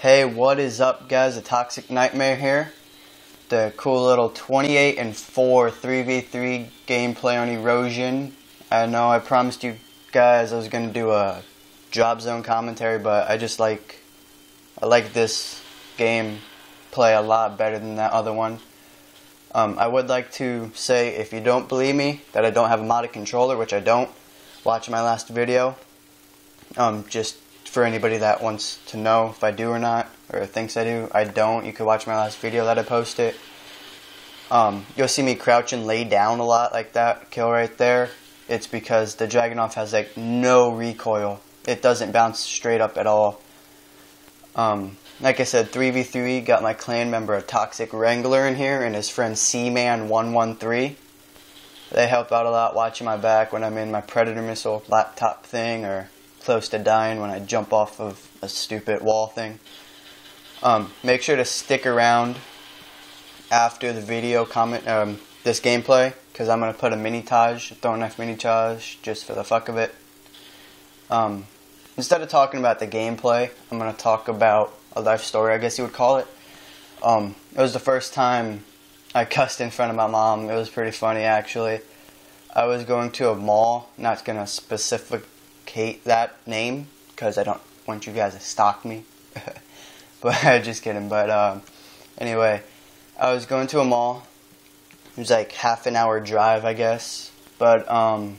Hey, what is up, guys? A Toxic Nightmare here. The cool little 28-4 3v3 gameplay on Erosion. I know I promised you guys I was going to do a drop zone commentary, but I like this gameplay a lot better than that other one. I would like to say, if you don't believe me that I don't have a modded controller, which I don't, watch my last video. Just for anybody that wants to know if I do or not, or thinks I do. I don't. You could watch my last video that I posted. You'll see me crouch and lay down a lot like that kill right there. It's because the Dragunov has like no recoil. It doesn't bounce straight up at all. Like I said, 3v3, got my clan member, a Toxic Wrangler, in here, and his friend Mw3. They help out a lot watching my back when I'm in my Predator missile laptop thing, or close to dying when I jump off of a stupid wall thing. Make sure to stick around after the video this gameplay, because I'm going to put a mini-taj, a throwing knife mini-taj, just for the fuck of it. Instead of talking about the gameplay, I'm going to talk about a life story, I guess you would call it. It was the first time I cussed in front of my mom. It was pretty funny, actually. I was going to a mall, not going to specificate that name, because I don't want you guys to stalk me. But just kidding. But anyway, I was going to a mall. It was like half an hour drive, I guess. But I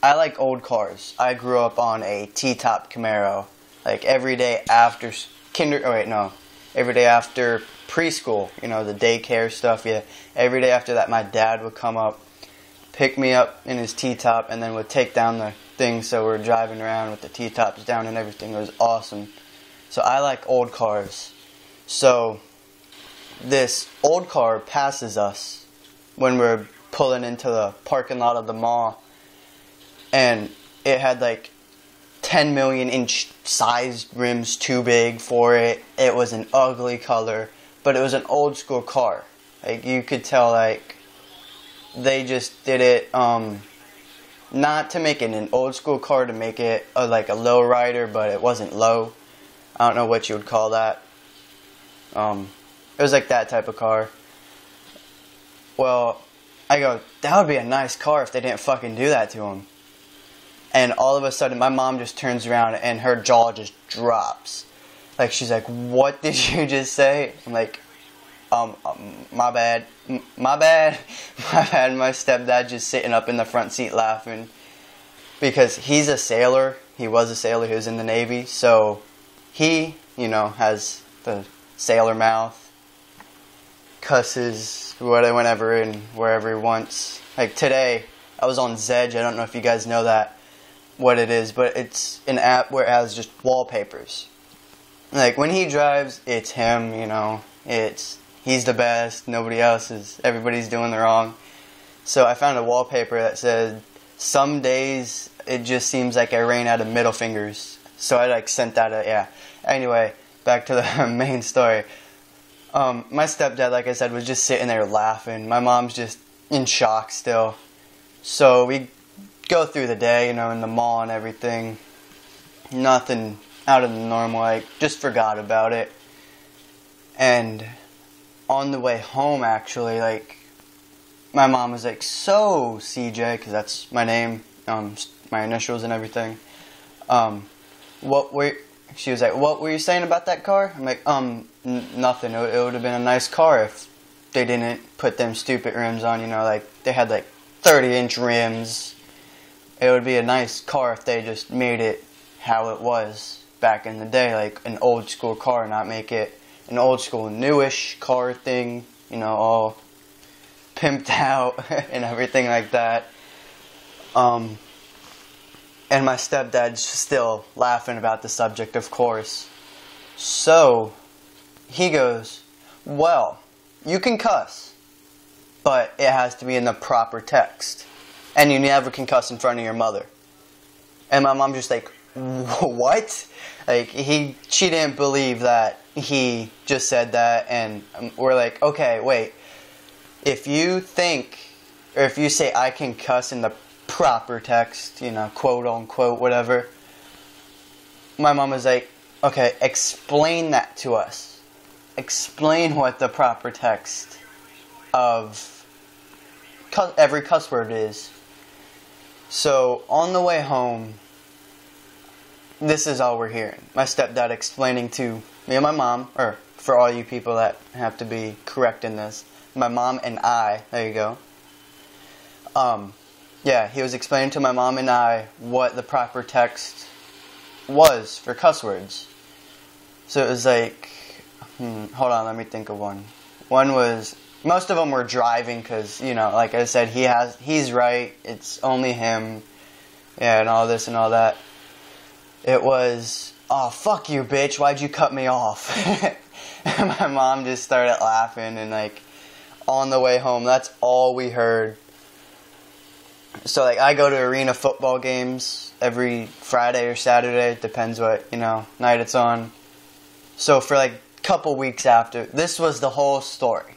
like old cars. I grew up on a T-top Camaro. Like every day after every day after preschool, you know, the daycare stuff. Yeah, every day after that, my dad would come up, pick me up in his T-top, and then would take down the thing. So we're driving around with the T-tops down and everything. It was awesome. So I like old cars. So this old car passes us when we're pulling into the parking lot of the mall, and it had like 10 million inch sized rims too big for it. It was an ugly color, but it was an old school car. Like, you could tell, like, they just did it not to make it an old school car, to make it like a low rider, but it wasn't low. I don't know what you would call that. It was like that type of car. Well, I go, that would be a nice car if they didn't fucking do that to him. And all of a sudden, my mom just turns around and her jaw just drops. Like, she's like, what did you just say? I'm like, my bad. My bad. My stepdad just sitting up in the front seat laughing. Because he's a sailor. He was a sailor. He was in the Navy. So he, you know, has the sailor mouth. Cusses whenever and wherever he wants. Like today, I was on Zedge. I don't know if you guys know what it is, but it's an app where it has just wallpapers. Like, when he drives, it's him, you know. He's the best. Nobody else is. Everybody's doing the wrong. So I found a wallpaper that said, some days it just seems like I ran out of middle fingers. So I like sent that yeah. Anyway, back to the main story. My stepdad, like I said, was just sitting there laughing. My mom's just in shock still. So we go through the day, you know, in the mall and everything. Nothing out of the normal, like, just forgot about it. And on the way home, actually, like, my mom was like, so, CJ, because that's my name, my initials and everything. She was like, what were you saying about that car? I'm like, nothing. It would have been a nice car if they didn't put them stupid rims on, you know, like, they had like 30-inch rims. It would be a nice car if they just made it how it was back in the day, like an old school car, not make it an old school newish car thing, you know, all pimped out and everything like that. And my stepdad's still laughing about the subject, of course. So he goes, well, you can cuss, but it has to be in the proper text. And you never can cuss in front of your mother. And my mom's just like, what? Like, she didn't believe that he just said that. And we're like, okay, wait. If you think, or if you say I can cuss in the proper text, you know, quote unquote, whatever. My mom was like, Okay, explain that to us. Explain what the proper text of every cuss word is. So, on the way home, this is all we're hearing. My stepdad explaining to me and my mom, or for all you people that have to be correct in this, my mom and I, there you go. Yeah, he was explaining to my mom and I what the proper text was for cuss words. So it was like, hold on, let me think of one. One was, most of them were driving because, you know, like I said, he's right, it's only him, yeah, and all this and all that. It was, oh, fuck you, bitch, why'd you cut me off? And my mom just started laughing, and like, on the way home, that's all we heard. So, like, I go to arena football games every Friday or Saturday. It depends what, you know, night it's on. So, for, like, a couple weeks after, this was the whole story.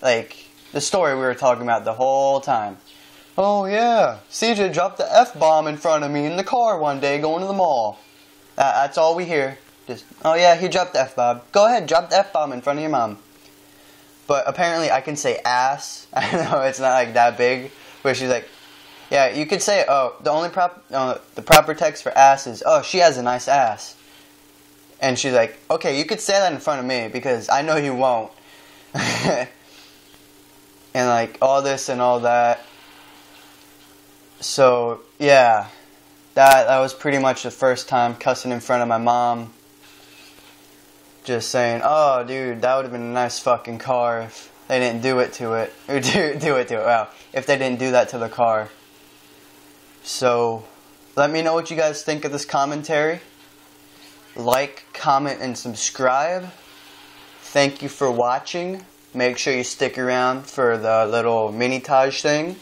Like, the story we were talking about the whole time. Oh, yeah, CJ dropped the F-bomb in front of me in the car one day going to the mall. That's all we hear. Just, oh, yeah, he dropped the F-bomb. Go ahead, drop the F-bomb in front of your mom. But apparently I can say ass. I know it's not, like, that big. Where she's like, yeah, you could say, oh, the proper text for ass is, oh, she has a nice ass. And she's like, okay, you could say that in front of me because I know you won't. And like, all this and all that. So, yeah, that was pretty much the first time cussing in front of my mom. Just saying, oh, dude, that would have been a nice fucking car if they didn't do it to it. Or do it to it, wow. If they didn't do that to the car. So, let me know what you guys think of this commentary. Like, comment, and subscribe. Thank you for watching. Make sure you stick around for the little mini-tage thing.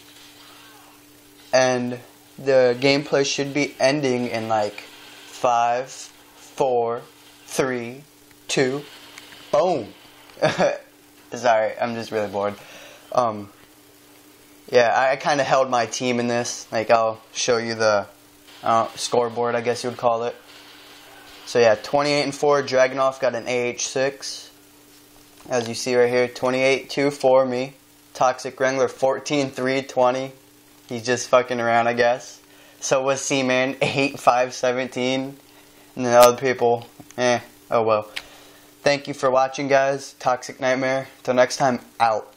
And the gameplay should be ending in like 5, 4, 3, 2, boom. Sorry, I'm just really bored. Yeah, I kind of held my team in this. Like, I'll show you the scoreboard, I guess you would call it. So yeah, 28-4, Dragunov got an AH6. As you see right here, 28-2 for me. Toxic Wrangler, 14-3-20. He's just fucking around, I guess. So was C-Man, 8-5-17. And the other people, oh well. Thank you for watching, guys. Toxic Nightmare. Till next time, out.